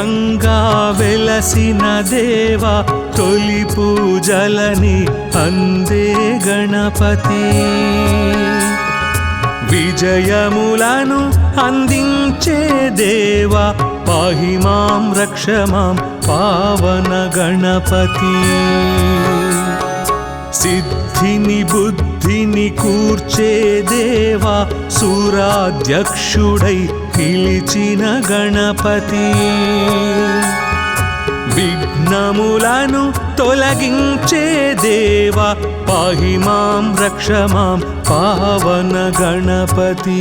దైవంగా వెలసిన దేవా తొలి పూజలని అందే గణపతి విజయములను అందించే దేవా పాహి మాం రక్ష మాం పావన గణపతి సిద్ధిని బుద్ధిని కూర్చే దేవా సూరాధ్యక్షుడై పిలిచిన గణపతి విఘ్నములను తొలగించే దేవా పాహి మాం రక్ష మాం పావన గణపతి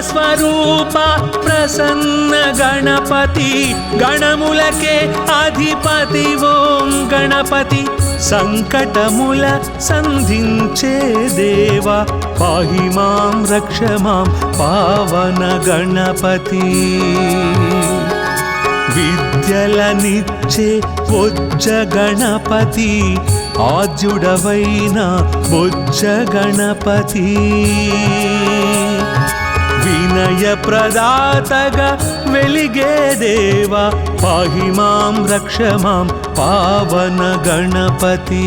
స్వరూప ప్రసన్న గణపతి గణములకే అధిపతి ఓం గణపతి సంకటముల సంధించే దేవా పాహి మాం రక్ష మాం పావన గణపతి విద్యలనిచ్చే బొజ్జ గణపతి ఆద్యుడవైన బొజ్జ గణపతి వినయ ప్రదాతగా వెలిగే దేవా పాహి మాం రక్ష మాం పావన గణపతి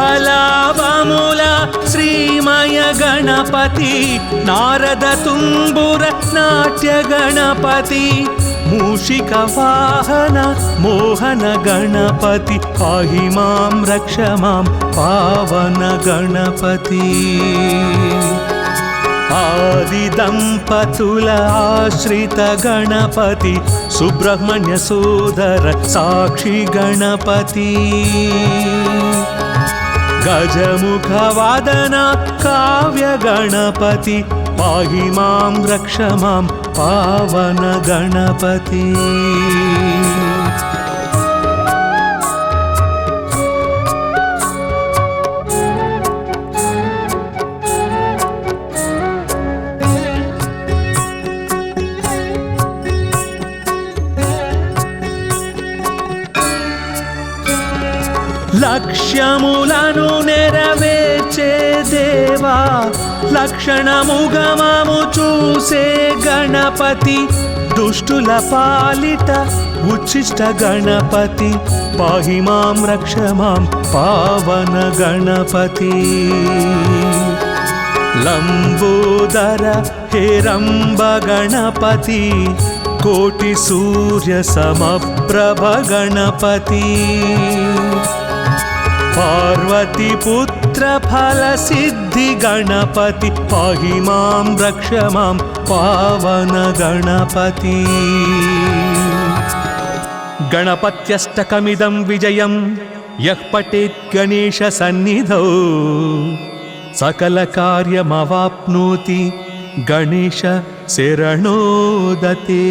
శుభలాభముల శ్రీమయ గణపతి నారద తుంబుర నాట్య గణపతి మూషిక వాహన మోహన గణపతి పాహి మాం రక్ష మాం పావన గణపతి ఆది దంపతుల ఆశ్రిత గణపతి సుబ్రహ్మణ్య సోదర సాక్షి గణపతి గజముఖ వాదన కావ్య గణపతి పాహి మాం రక్ష మాం పావన గణపతి లక్ష్యములను నెరవేర్చే దేవా లక్షణముగమము చూసే గణపతి దుష్టుల పాలిట ఉచ్చిష్ట గణపతి పాహి మాం రక్ష మాం పావన గణపతి లంబోదర హేరంబ గణపతి కోటి సూర్య సమప్రభ గణపతి పార్వతి పుత్ర ఫల సిద్ధి గణపతి పాహి మాం రక్ష మాం పావన గణపతి గణపత్యష్టకమిదం విజయం యః పఠేత్ గణేశ సన్నిధౌ సకల కార్యమవాప్నోతి గణేశ శరణోదతే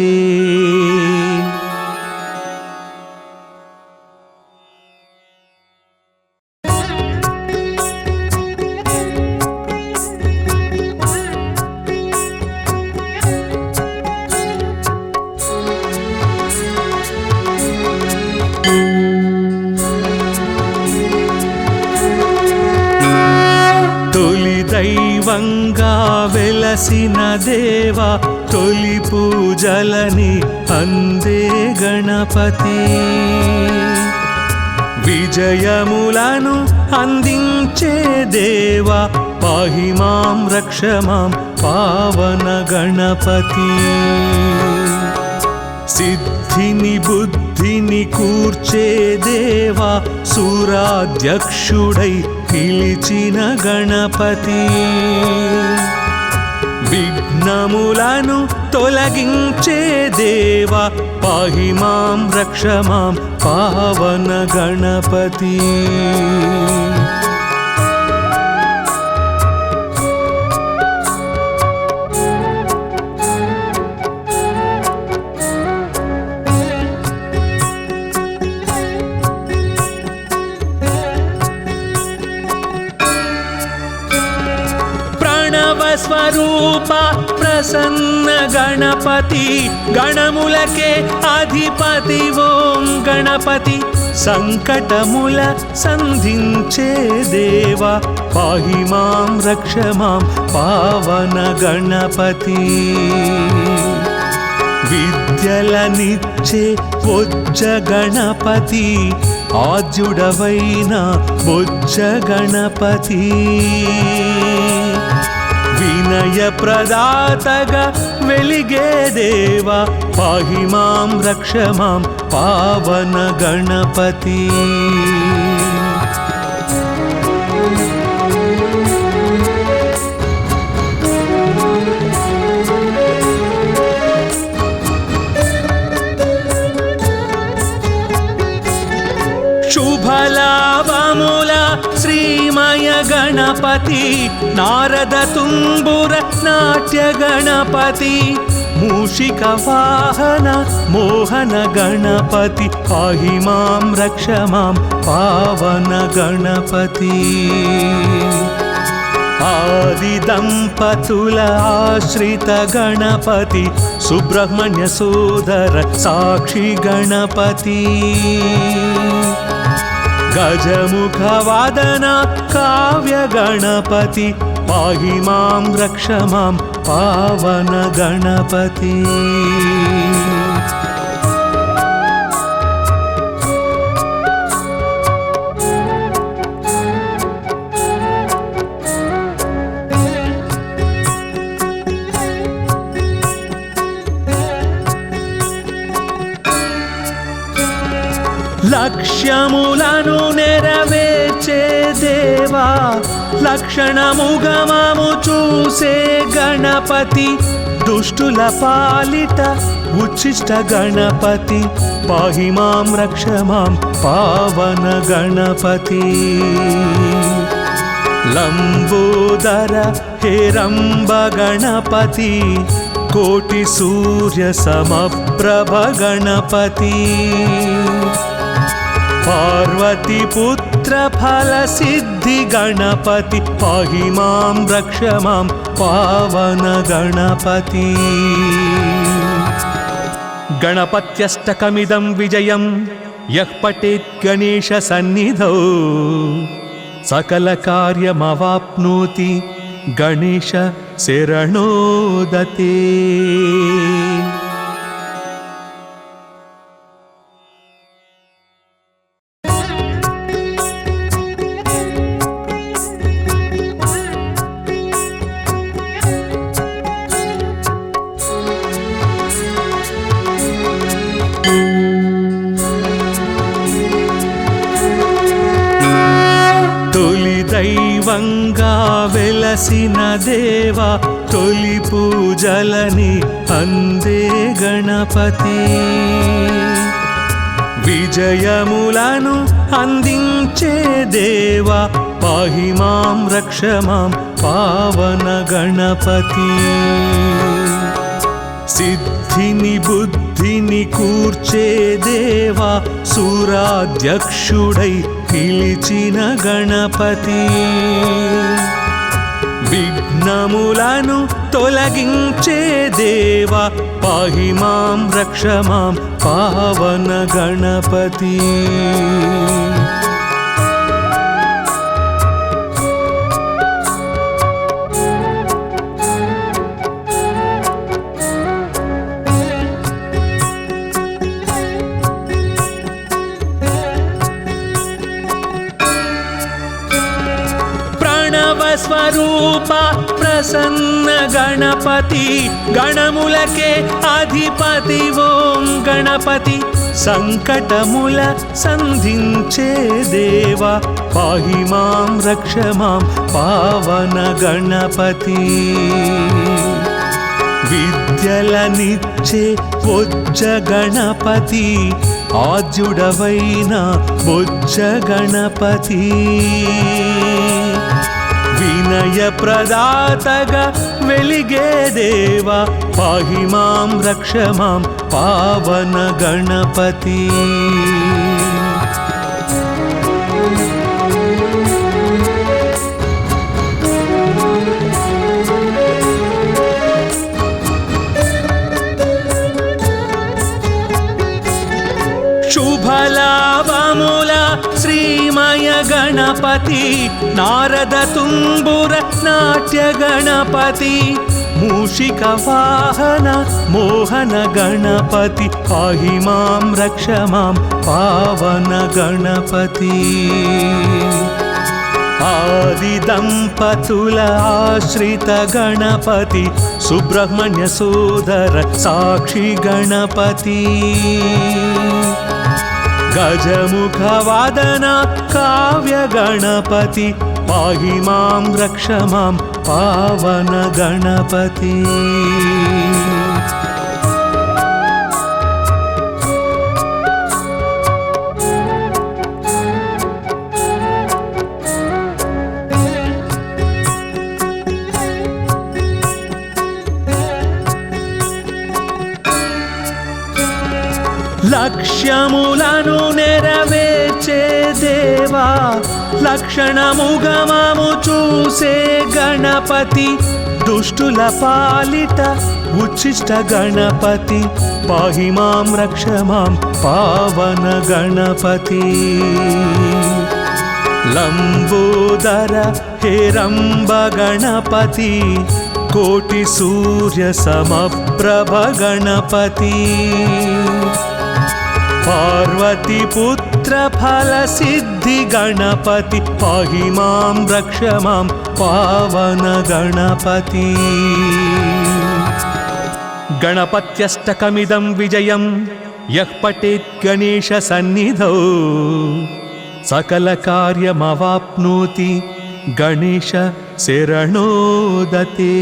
దైవంగా వెలసిన దేవా తొలి పూజలని అందే గణపతి విజయములను అందించే దేవా పాహి మాం రక్ష మాం పావన గణపతి సిద్ధిని బుద్ధిని కూర్చే దేవా సూరాధ్యక్షుడై పిలిచిన గణపతి విఘ్నములను తొలగించే దేవా పాహి మాం రక్ష మాం పావన గణపతి స్వరూప ప్రసన్న గణపతి గణములకే అధిపతి ఓం గణపతి సంకటముల సంధించే దేవా పాహి మాం రక్ష మాం పావన గణపతి విద్యలనిచ్చే బొజ్జ గణపతి ఆద్యుడవైన బొజ్జ గణపతి వినయ ప్రదాతగా వెలిగే దేవా పాహి మాం రక్ష మాం పావన గణపతి శుభలాభముల శ్రీమయ గణపతి నారద తుంబుర నాట్య గణపతి మూషిక వాహన మోహన గణపతి పాహి మాం రక్ష మాం పావన గణపతి ఆది దంపతుల ఆశ్రిత గణపతి సుబ్రహ్మణ్య సోదర సాక్షి గణపతి గజముఖ వాదన కావ్య గణపతి పాహి మాం రక్ష మాం పావన గణపతి లక్ష్యములను నెరవేర్చే దేవా లక్షణముగమము చూసే గణపతి దుష్టుల పాలిట ఉచ్చిష్ట గణపతి పాహి మాం రక్ష మాం పావన గణపతి లంబోదర హేరంబ గణపతి కోటి సూర్య సమప్రభ గణపతి పార్వతి పుత్ర ఫల సిద్ధి గణపతి పాహి మాం రక్ష మాం పావన గణపతి గణపత్యష్టకమిదం విజయం యః పఠేత్ గణేశ సన్నిధౌ సకల కార్యమవాప్నోతి గణేశ శరణోదతే దైవంగా వెలసిన దేవా తొలి పూజలని అందే గణపతి విజయములను అందించే దేవా పాహి మాం రక్ష మాం పావన గణపతి సిద్ధిని బుద్ధిని కూర్చే దేవా సూరాధ్యక్షుడై పిలిచిన గణపతి విఘ్నములను తొలగించే దేవా పాహి మాం రక్ష మాం పావన గణపతి స్వరూప ప్రసన్న గణపతి గణములకే అధిపతి ఓం గణపతి సంకటముల సంధించే దేవా పాహి మాం రక్ష మాం పావన గణపతి విద్యలనిచ్చే బొజ్జ గణపతి ఆద్యుడవైన బొజ్జ గణపతి వినయ ప్రదాతగా వెలిగే దేవా పాహి మాం రక్ష మాం పావన గణపతి गणपति नारद तुम्बुर नाट्य गणपति मूषिक वाहन मोहन गणपति पाहि मां रक्ष मां पावन गणपति आदिदंपतुल आश्रित गणपति सुब्रह्मण्य सोदर साक्षी गणपति गजमुख वादन काव्य गणपति पाहि मां रक्ष मां पावन गणपति లక్ష్యములను నెరవేర్చే దేవా లక్షణముగమము చూసే గణపతి దుష్టుల పాలిట ఉచ్చిష్ట గణపతి పాహి మాం రక్ష మాం పావన గణపతి లంబోదర హేరంబ గణపతి కోటి సూర్య సమప్రభ గణపతి पार्वती पुत्र फल सिद्धि गणपति पाहि मां रक्ष मां पावन गणपति गणपत्यष्टकमिदं विजयं यः पठेत् गणेश सन्निधौ सकल कार्यमवाप्नोति गणेश शरणोदते।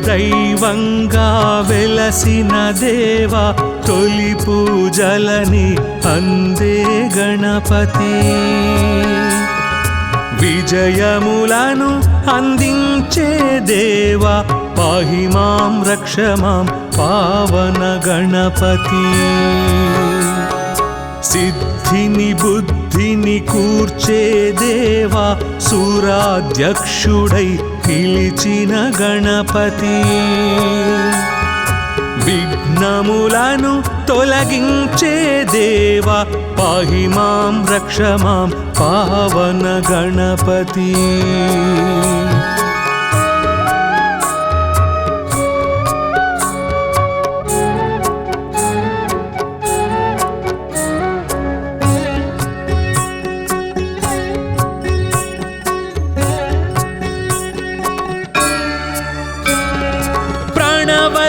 దైవంగా వెలసిన దేవా తొలి పూజలని అందే గణపతి విజయములను అందించే దేవా పాహి మాం రక్ష మాం పావన గణపతి సిద్ధిని బుద్ధిని కూర్చే దేవా సూరాధ్యక్షుడై పిలిచిన గణపతి విఘ్నములను తొలగించే దేవా పాహి మాం రక్ష మాం పావన గణపతి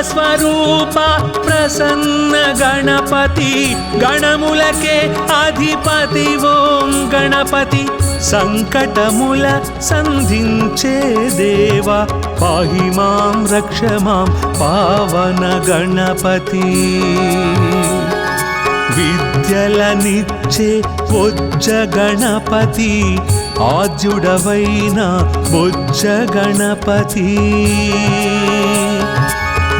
స్వరూప ప్రసన్న గణపతి గణములకే అధిపతి ఓం గణపతి సంకటముల సంధించే దేవా పాహి మాం రక్ష మాం పావన గణపతి విద్యలనిచ్చే బొజ్జ గణపతి ఆద్యుడవైన బొజ్జ గణపతి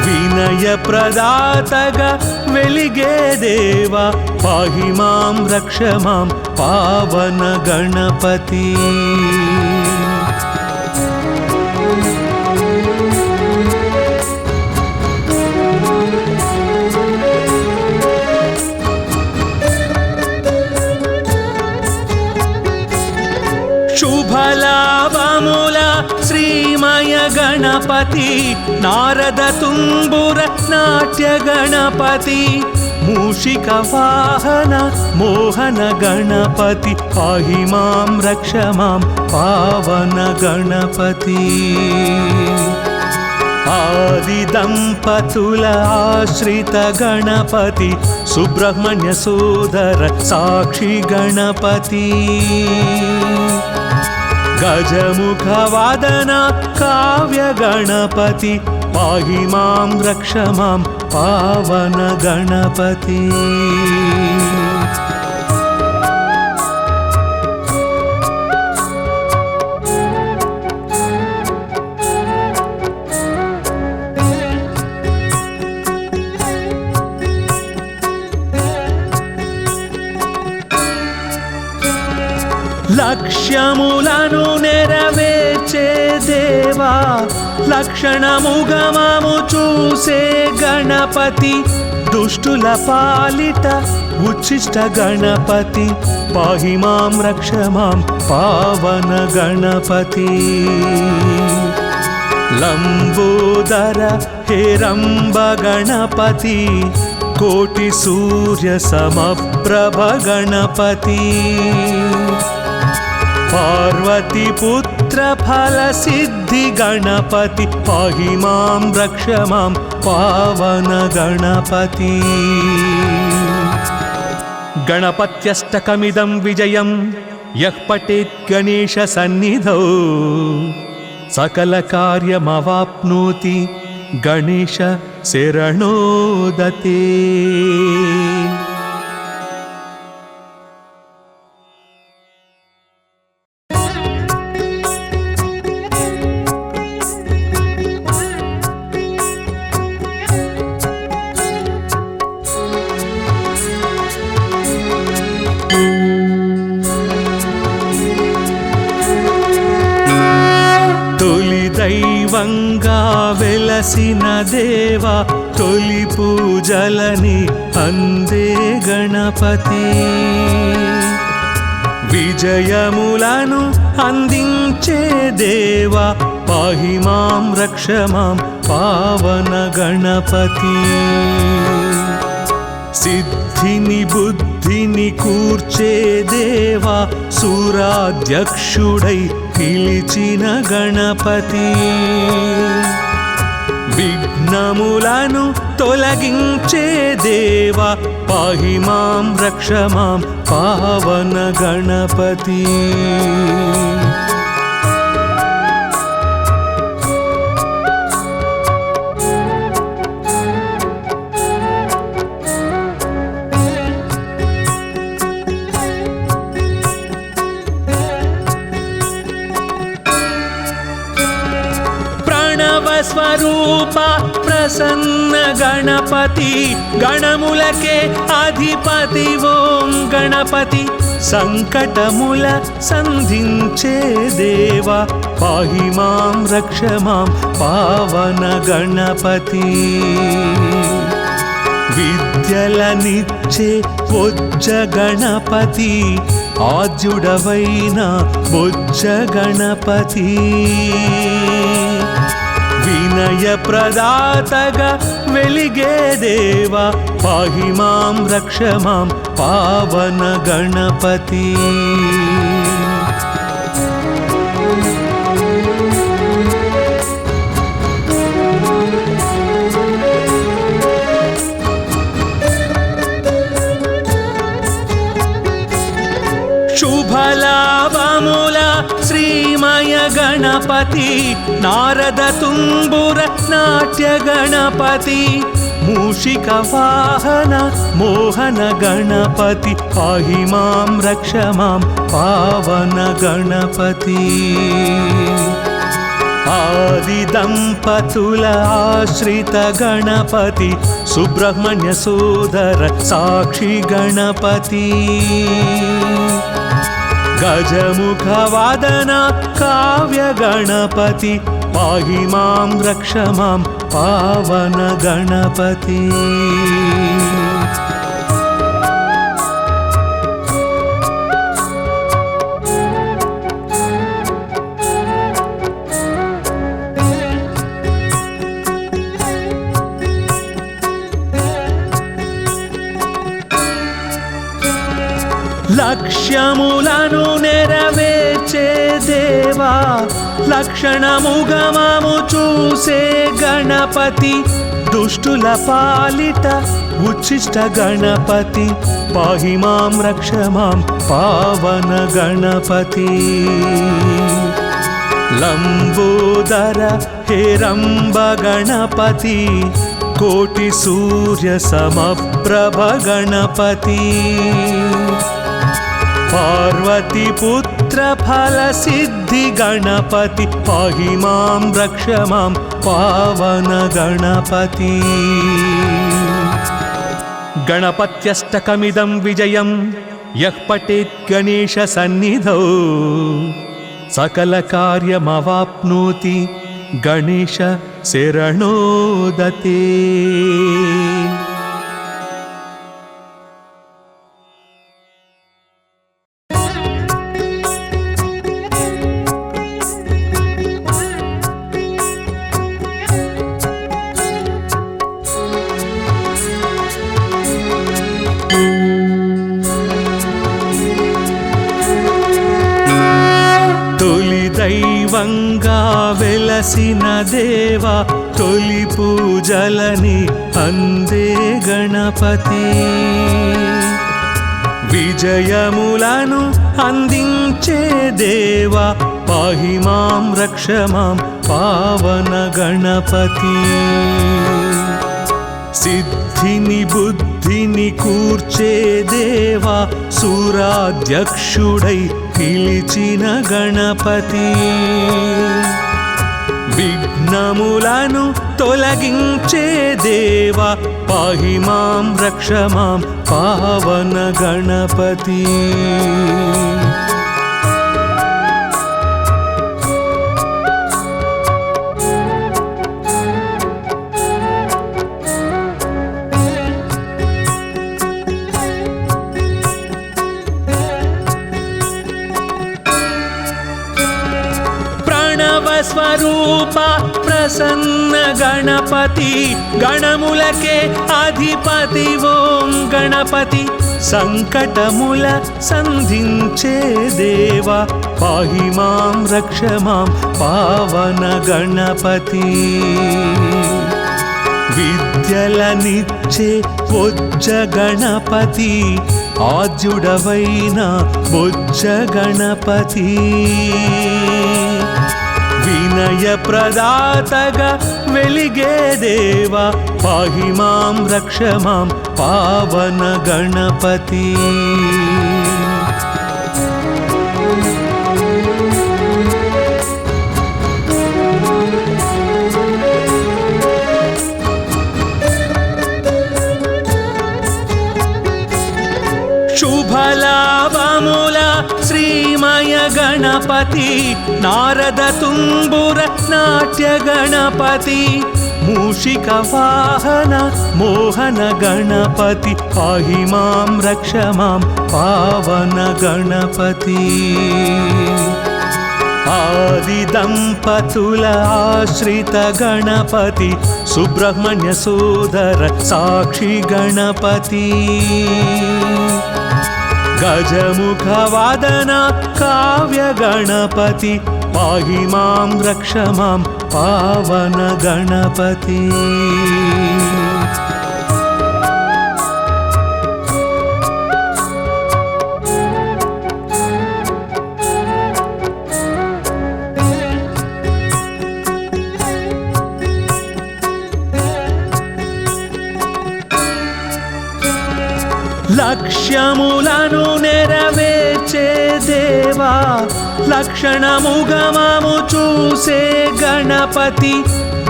వినయ ప్రదాతగా వెలిగే దేవా పాహి మాం రక్ష మాం పావన గణపతి శుభలాభముల శ్రీమయ గణపతి నారద తుంబుర నాట్య గణపతి మూషిక వాహన మోహన గణపతి పాహి మాం రక్ష మాం పావన గణపతి ఆదిదంపతుల ఆశ్రిత గణపతి సుబ్రహ్మణ్య సోదర సాక్షి గణపతి गजमुख वादन काव्य गणपति पाहि मां रक्ष मां पावन गणपति లక్ష్యములను నెరవేర్చే దేవా లక్షణముగమము చూసే గణపతి దుష్టుల పాలిట ఉచ్చిష్ట గణపతి పాహి మాం రక్ష మాం పావన గణపతి లంబోదర హేరంబ గణపతి కోటి సూర్య సమప్రభ గణపతి పార్వతి పుత్ర ఫల సిద్ధి గణపతి పాహి మాం రక్ష మాం పావన గణపతి గణపత్యష్టకమిదం విజయం యః పఠేత్ గణేశ సన్నిధౌ సకల కార్యమవాప్నోతి గణేశ శరణోదతే. దైవంగా వెలసిన దేవా తొలి పూజలని అందే గణపతి విజయములను అందించే దేవా పాహి మాం రక్ష మాం పావన గణపతి సిద్ధిని బుద్ధిని కూర్చే దేవా సూరాధ్యక్షుడై పిలిచిన గణపతి విఘ్నములను తొలగించే దేవా పాహి మాం రక్ష మాం పావన గణపతి స్వరూప ప్రసన్న గణపతి గణములకే అధిపతి ఓం గణపతి సంకటముల సంధించే దేవా పాహి మాం రక్ష మాం పావన గణపతి విద్యలనిచ్చే బొజ్జ గణపతి ఆద్యుడవైన బొజ్జ గణపతి వినయ ప్రదాతగా వెలిగే దేవా పాహి మాం రక్ష మాం పావన గణపతి శుభలాభముల శ్రీమయ గణపతి నారద తుంబుర నాట్య గణపతి మూషిక వాహన మోహన గణపతి పాహి మాం రక్ష మాం పావన గణపతి ఆది దంపతుల ఆశ్రిత గణపతి సుబ్రహ్మణ్య సోదర సాక్షి గణపతి గజముఖ వాదన కావ్య గణపతి పాహి మాం రక్ష మాం పావన గణపతి లక్ష్యములను నెరవేర్చే దేవా లక్షణముగమము చూసే గణపతి దుష్టుల పాలిట ఉచ్చిష్ట గణపతి పాహి మాం రక్ష మాం పావన గణపతి లంబోదర హేరంబ గణపతి కోటి సూర్య సమప్రభ గణపతి పార్వతి పుత్ర ఫల సిద్ధి గణపతి పాహి మాం రక్ష మాం పావన గణపతి గణపత్యష్టకమిదం విజయం यः पठेत् गणेशसन्निधौ सकलकार्यमवाप्नोति गणेश शरणो दते। दैवंगा वेलसिन देवा तोली पूजलनि अंदे गणपति विजयमुలను अंदिंचे देवा पाहि मां रक्ष मां पावन गणपति सिद्धिनि बुद्धिनि कूर्चे देवा सूराध्यक्षुडै పిలిచిన గణపతి విఘ్నములను తొలగించే దేవా పాహి మాం రక్ష మాం పావన గణపతి स्वरूप प्रसन्न गणपति गणमुलके अधिपति ओं गणपति संकटमुल संधिंचे देवा पाहि मां रक्ष मां पावन गणपति विद्यलनिच्चे बोज्ज गणपति आद्युडवैन बोज्ज गणपति विनय प्रदातगा वेलिगे देवा पाहि मां रक्ष मां पावन गणपति शुभलाभमूल श्रीमय गणपति नारद तुम्बुर नाट्य गणपति मूषिक वाहन मोहन गणपति पाहि मां रक्ष मां पावन गणपति आदि दंपतुल आश्रित गणपति सुब्रह्मण्य सोदर साक्षी गणपति गजमुख वादन काव्य गणपति पाहि मां रक्ष मां पावन गणपति లక్ష్యములను నెరవేర్చే దేవా లక్షణముగమము చూసే గణపతి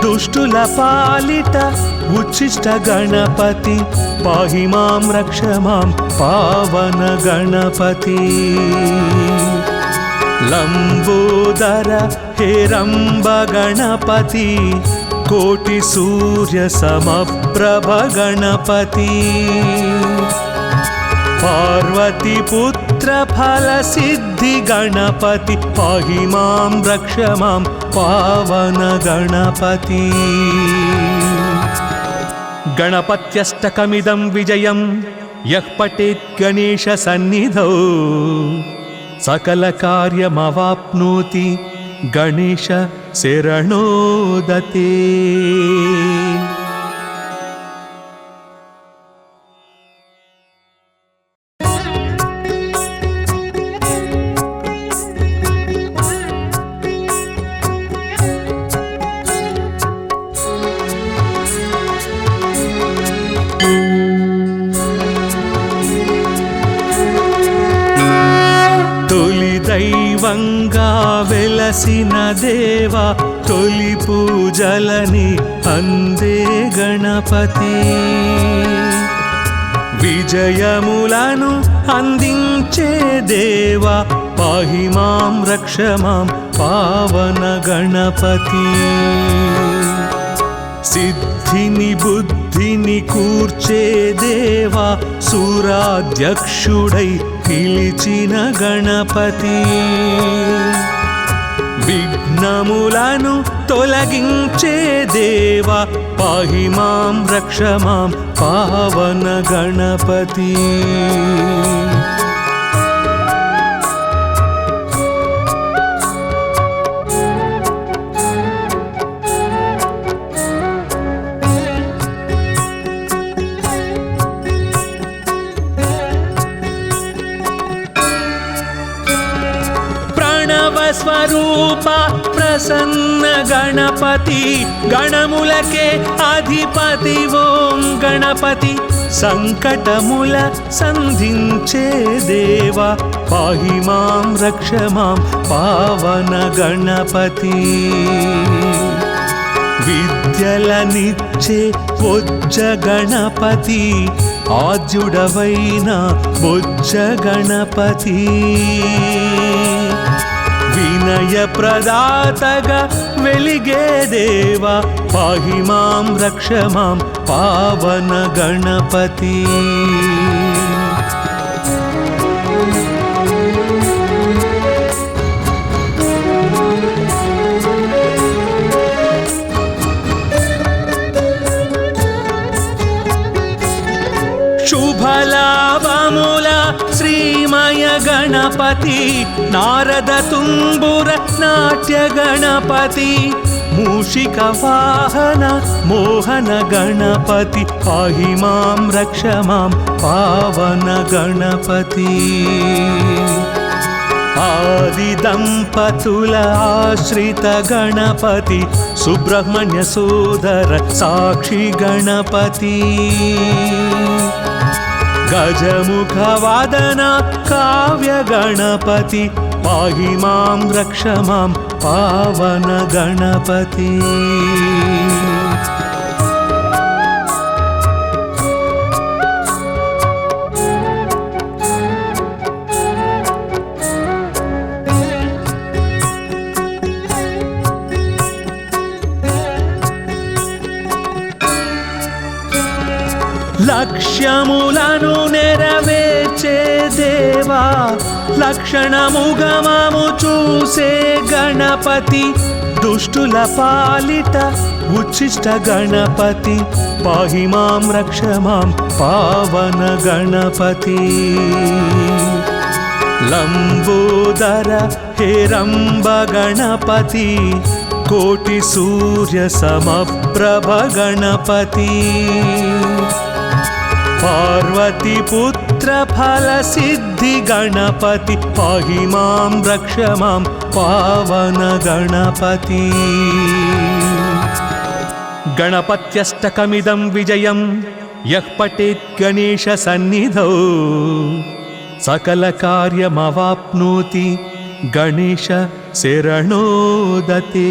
దుష్టుల పాలిట ఉచ్చిష్ట గణపతి పాహి మాం రక్ష మాం పావన గణపతి లంబోదర హేరంబ గణపతి కోటి సూర్య సమప్రభ గణపతి पार्वती पुत्र फल सिद्धि गणपति पाहि मां रक्ष मां पावन गणपति गणपत्यष्टकमिदं विजयं यः पठेत् गणेश सन्निधौ सकल कार्यमवाप्नोति गणेश शरणो दते। दैवंगा वेलसिन देवा तोली पूजलनि अंदे गणपति విజయములను అందించే దేవా పాహి మాం రక్ష మాం పావన గణపతి సిద్ధిని బుద్ధిని కూర్చే దేవా సూరాధ్యక్షుడై పిలిచిన గణపతి విఘ్నములను తొలగించే దేవా పాహి మాం రక్ష మాం పావన గణపతి స్వరూప ప్రసన్న గణపతి గణములకే అధిపతి ఓం గణపతి సంకటముల సంధించే దేవా పాహి మాం రక్ష మాం పావన గణపతి విద్యలనిచ్చే బొజ్జ గణపతి ఆద్యుడవైన బొజ్జ గణపతి వినయ ప్రదాతగా వెలిగే దేవా పాహి మాం రక్ష మాం పావన గణపతి శుభలాభముల శ్రీమయ గణపతి నారద తుంబుర నాట్య గణపతి మూషిక వాహన మోహన గణపతి పాహి మాం రక్ష మాం పావన గణపతి ఆది దంపతుల ఆశ్రిత గణపతి సుబ్రహ్మణ్య సోదర సాక్షి గణపతి గజముఖ వాదన కావ్య గణపతి పాహి మాం రక్ష మాం పావన గణపతి లక్ష్యములను నెరవేర్చే దేవా లక్షణముగమము చూసే గణపతి దుష్టుల పాలిట ఉచ్చిష్ట గణపతి పాహి మాం రక్ష మాం పావన గణపతి లంబోదర హేరంబ గణపతి కోటి సూర్య సమప్రభ గణపతి పార్వతి పుత్ర ఫల సిద్ధి గణపతి పాహి మాం రక్ష మాం పావన గణపతి గణపత్యష్టకమిదం విజయం యః పఠేత్ గణేశ సన్నిధౌ సకల కార్యమవాప్నోతి గణేశ శరణోదతే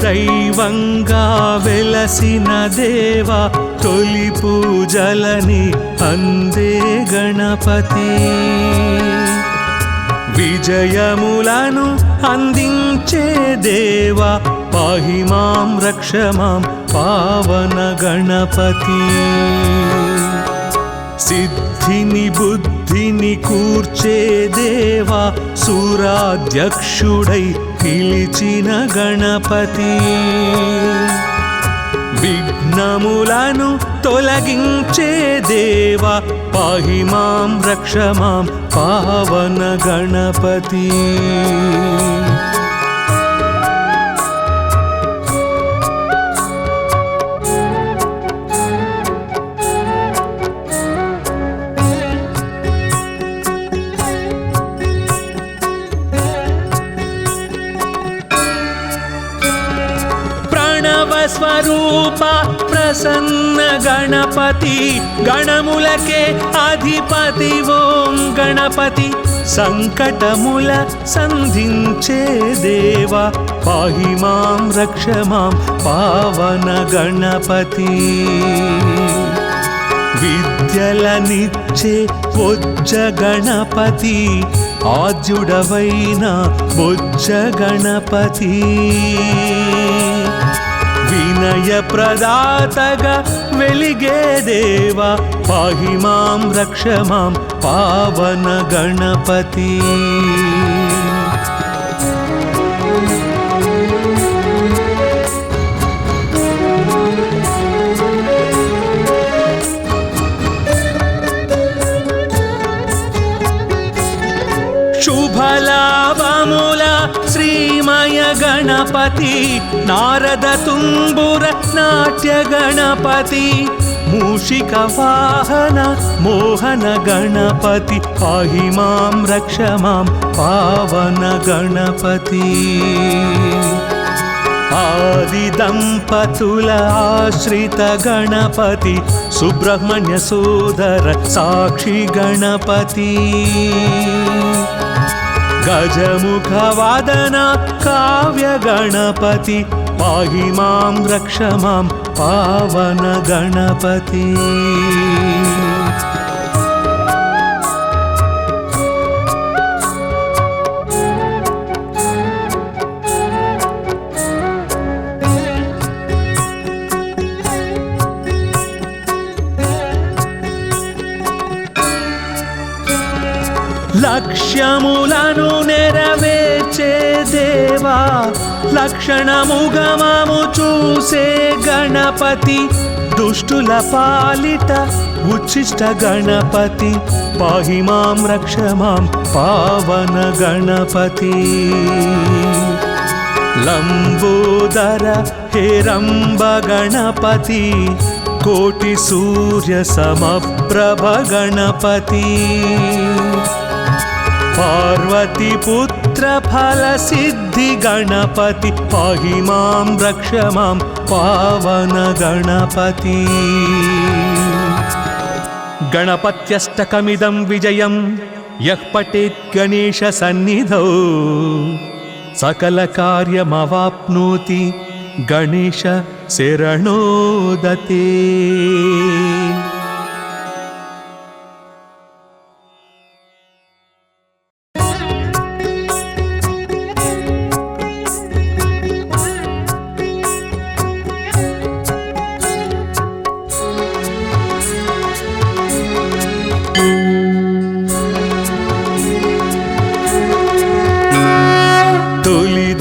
దైవంగా వెలసిన దేవా తొలి పూజలని అందే గణపతి విజయములను అందించే దేవా పాహి మాం రక్ష మాం పావన గణపతి సిద్ధిని బుద్ధిని కూర్చే దేవా సూరాధ్యక్షుడై పిలిచిన గణపతి విఘ్నములను తొలగించే దేవా పాహి మాం రక్ష మాం పావన గణపతి స్వరూప ప్రసన్న గణపతి గణములకే అధిపతి ఓం గణపతి సంకటముల సంధించే దేవా పాహి మాం రక్ష మాం పావన గణపతి విద్యలనిచ్చే బొజ్జ గణపతి ఆద్యుడవైన బొజ్జ గణపతి వినయ ప్రదాతగా వెలిగే దేవా పాహి మాం రక్ష మాం పావన గణపతి శుభలాభముల శ్రీమయ గణపతి నారద తుంబుర నాట్య గణపతి మూషిక వాహన మోహన గణపతి పాహి మాం రక్ష మాం పావన గణపతి ఆది దంపతుల ఆశ్రిత గణపతి సుబ్రహ్మణ్య సోదర సాక్షి గణపతి గజముఖ వాదన కావ్య గణపతి పాహి మాం రక్ష మాం పావన గణపతి లక్ష్యములను నెరవేర్చే దేవా లక్షణముగమము చూసే గణపతి దుష్టుల పాలిట ఉచ్చిష్ట గణపతి పాహి మాం రక్ష మాం పావన గణపతి లంబోదర హేరంబ గణపతి కోటి సూర్య సమప్రభ గణపతి పార్వతి పుత్ర ఫల సిద్ధి గణపతి పాహి మాం రక్ష మాం పావన గణపతి గణపత్యష్టకమిదం విజయం యః పఠేత్ గణేశ సన్నిధౌ సకల కార్యమవాప్నోతి గణేశ శరణోదతే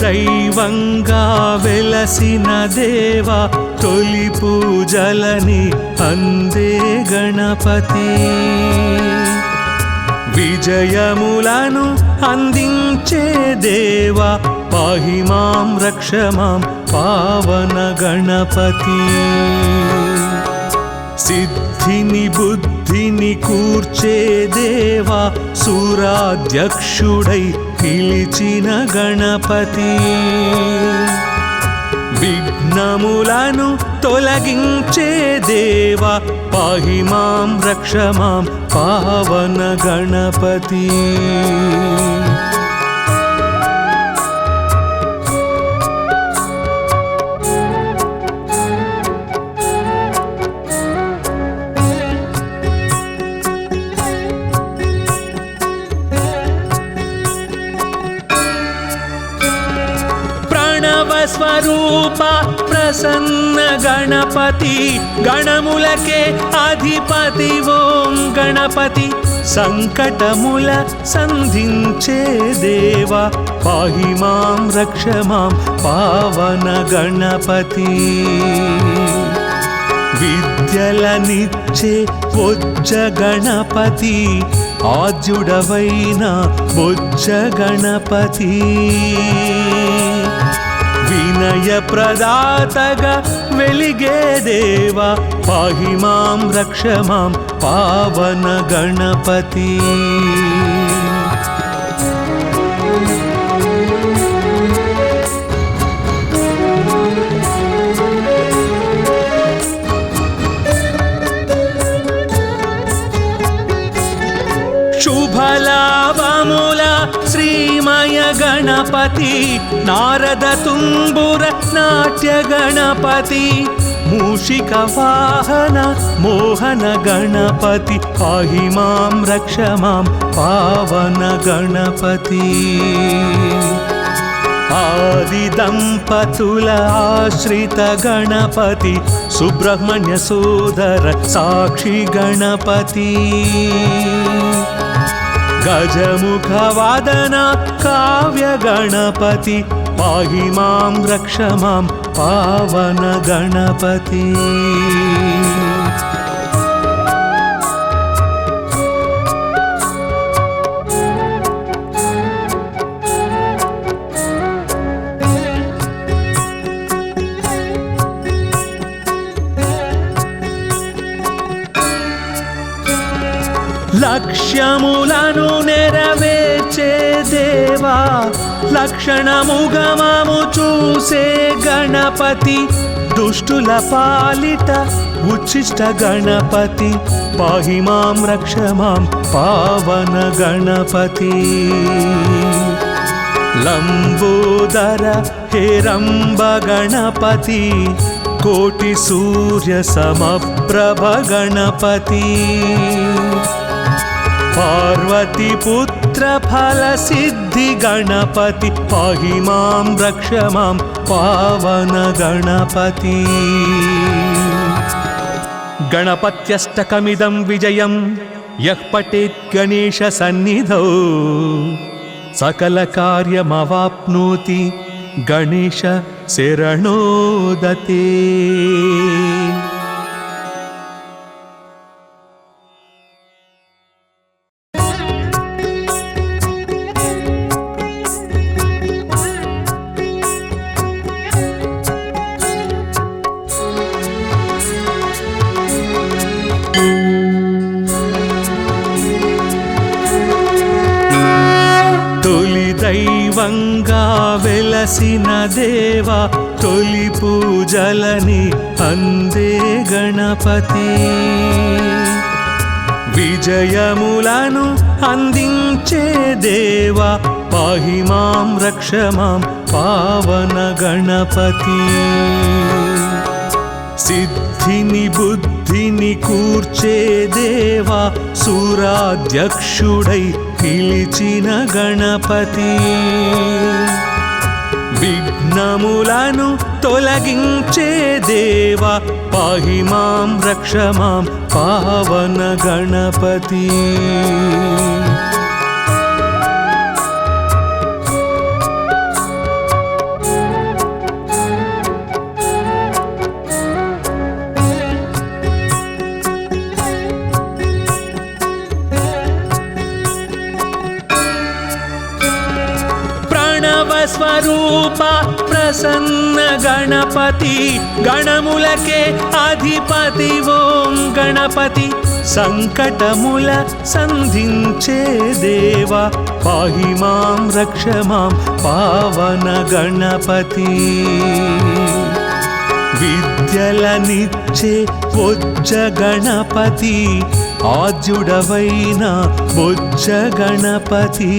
దైవంగా వెలసిన దేవా తొలి పూజలని అందే గణపతి విజయములను అందించే దేవా పాహి మాం రక్ష మాం పావన గణపతి సిద్ధిని బుద్ధిని కూర్చే దేవా సూరాధ్యక్షుడై పిలిచిన గణపతి విఘ్నములను తొలగించే దేవా పాహి మాం రక్ష మాం పావన గణపతి స్వరూప ప్రసన్న గణపతి గణములకే అధిపతి ఓం గణపతి సంకటముల సంధించే దేవా పాహి మాం రక్ష మాం పావన గణపతి విద్యలనిచ్చే బొజ్జ గణపతి ఆద్యుడవైన బొజ్జ గణపతి వినయ ప్రదాతగా వెలిగే దేవా పాహి మాం రక్ష మాం పావన గణపతి गणपति नारद तुम्बुर नाट्य गणपति मूषिक वाहन मोहन गणपति पाहि मां रक्ष मां पावन गणपति आदिदंपतुल आश्रित गणपति सुब्रह्मण्य सोदर साक्षी गणपति गजमुख वादन काव्य गणपति पाहि मां रक्ष मां पावन गणपति లక్ష్యములను నెరవేర్చే దేవా లక్షణముగమము చూసే గణపతి దుష్టుల పాలిట ఉచ్చిష్ట గణపతి పాహి మాం రక్ష మాం పావన గణపతి లంబోదర హేరంబ గణపతి కోటి సూర్య సమప్రభ గణపతి पार्वती पुत्र फल सिद्धि गणपति पाहि मां रक्ष मां पावन गणपति गणपत्यष्टकमिदं विजयं यः पठेत् गणेश सन्निधौ सकल कार्यमवाप्नोति गणेश शरणोदते। దైవంగా వెలసిన దేవా తొలి పూజలని అందే గణపతి విజయములను అందించే దేవా పాహి మాం రక్ష మాం పావన గణపతి సిద్ధిని బుద్ధిని కూర్చే దేవా సూరాధ్యక్షుడై పిలిచిన గణపతి విఘ్నములను తొలగించే దేవా పాహి మాం రక్ష మాం పావన గణపతి స్వరూప ప్రసన్న గణపతి గణములకే అధిపతి ఓం గణపతి సంకటముల సంధించే దేవా పాహి మాం రక్ష మాం పావన గణపతి విద్యలనిచ్చే బొజ్జ గణపతి ఆద్యుడవైన బొజ్జ గణపతి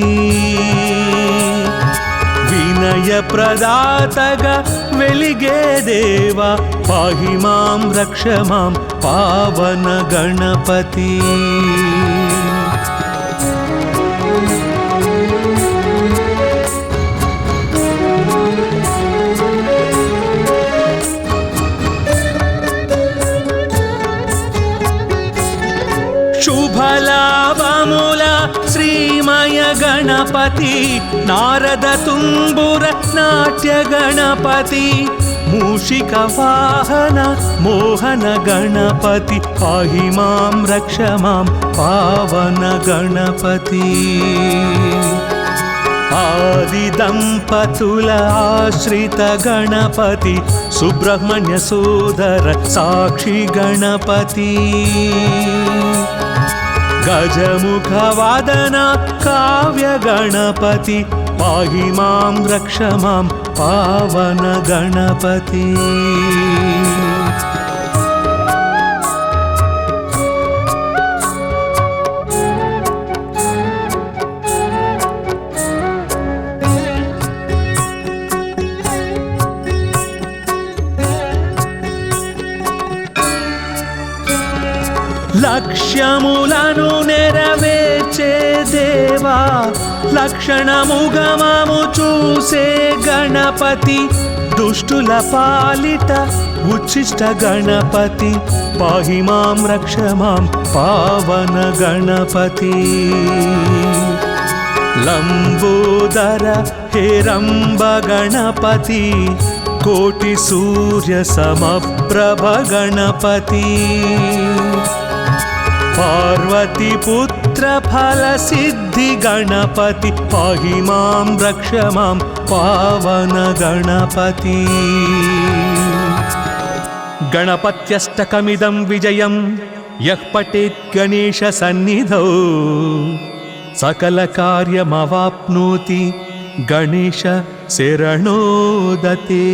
వినయ ప్రదాతగా వెలిగే దేవా పాహి మాం రక్ష మాం పావన గణపతి శుభలాభముల శ్రీమయ గణపతి నారద తుంబుర నాట్య గణపతి మూషిక వాహన మోహన గణపతి పాహి మాం రక్ష మాం పావన గణపతి ఆదిదంపతుల ఆశ్రిత గణపతి సుబ్రహ్మణ్య సోదర సాక్షి గణపతి गजमुख वादन काव्य गणपति पाहि मां रक्ष मां पावन गणपति లక్ష్యములను నెరవేర్చే దేవా లక్షణముగమము చూసే గణపతి దుష్టుల పాలిట ఉచ్చిష్ట గణపతి పాహి మాం రక్ష మాం పావన గణపతి లంబోదర హేరంబ గణపతి కోటి సూర్య సమప్రభ గణపతి పార్వతి పుత్ర ఫల సిద్ధి గణపతి పాహి మాం రక్ష మాం పావన గణపతి గణపత్యష్టకమిదం విజయం యః పఠేత్ గణేశ సన్నిధౌ సకల కార్యమవాప్నోతి గణేశ శరణోదతే।